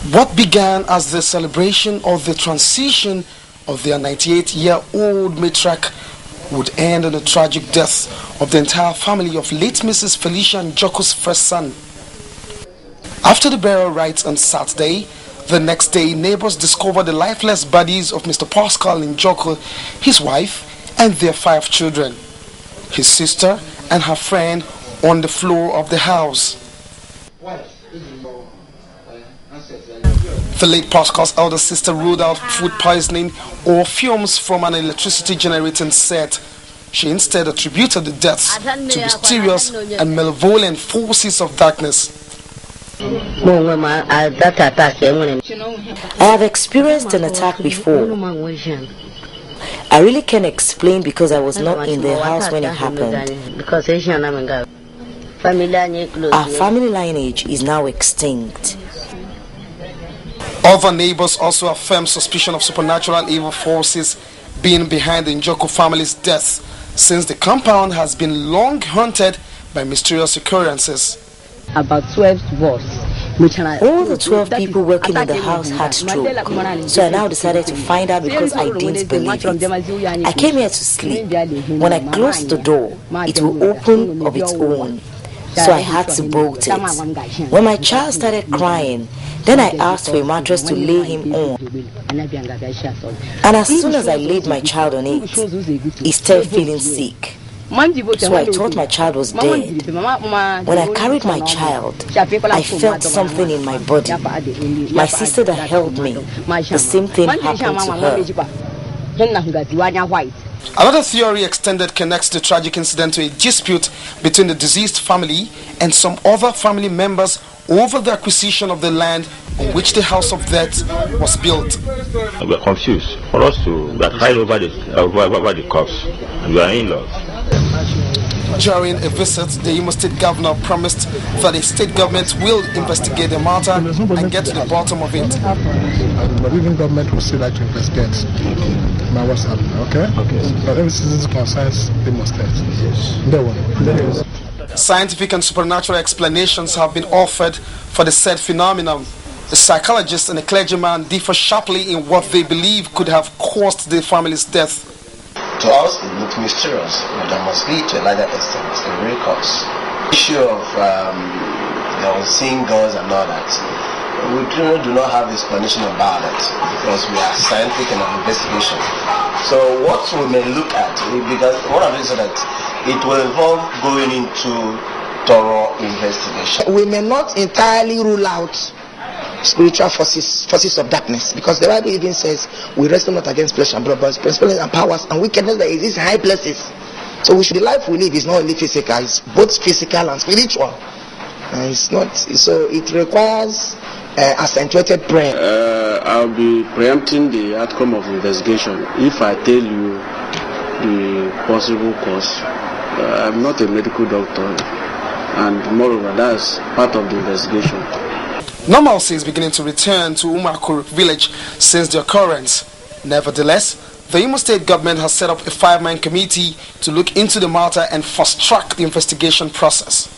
What began as the celebration of the transition of their 98-year-old matriarch would end in the tragic death of the entire family of late Mrs. Felicia Njoku's first son. After the burial rites on Saturday, the next day neighbors discovered the lifeless bodies of Mr. Pascal Njoku, his wife, and their 5 children, his sister and her friend, on the floor of the house. The late Pascal's elder sister ruled out food poisoning or fumes from an electricity generating set. She instead attributed the deaths to mysterious and malevolent forces of darkness. I have experienced an attack before. I really can't explain because I was not in the house when it happened. Our family lineage is now extinct. Other neighbors also affirmed suspicion of supernatural evil forces being behind the Njoku family's death, since the compound has been long haunted by mysterious occurrences. About 12 of us. All the 12 people working in the house had stroke, so I now decided to find out because I didn't believe it. I came here to sleep. When I closed the door, it will open of its own, so I had to bolt it. When my child started crying, then I asked for a mattress to lay him on, and as soon as I laid my child on it, he started feeling sick. So I thought my child was dead. When I carried my child, I felt something in my body. My sister that held me, the same thing happened to her. Another theory extended connects the tragic incident to a dispute between the deceased family and some other family members over the acquisition of the land on which the house of death was built. We are confused. For us to fight over the cost, we are in love. During a visit, the Imo State Governor promised that the state government will investigate the matter and get to the bottom of it. But even government will still like to investigate what's happening, okay? But every citizen concerns the Imo State. Yes. Scientific and supernatural explanations have been offered for the said phenomenon. A psychologist and a clergyman differ sharply in what they believe could have caused the family's death. To us, it looks mysterious, but there must be, to a larger extent, a real cause. The issue of seeing gods and all that, we do not have explanation about it because we are scientific in our investigation. So what we may look at, because one of the things is that it will involve going into thorough investigation. We may not entirely rule out spiritual forces of darkness, because the Bible even says we wrestle not against flesh and blood, but principalities and powers and wickedness that exist in high places. So the life we live is not only physical, it's both physical and spiritual. It's not, so it requires accentuated prayer. I'll be preempting the outcome of the investigation if I tell you the possible cause. I'm not a medical doctor, and moreover, that's part of the investigation. Normalcy is beginning to return to Umakuru village since the occurrence. Nevertheless, the Imo State government has set up a 5-man committee to look into the matter and fast-track the investigation process.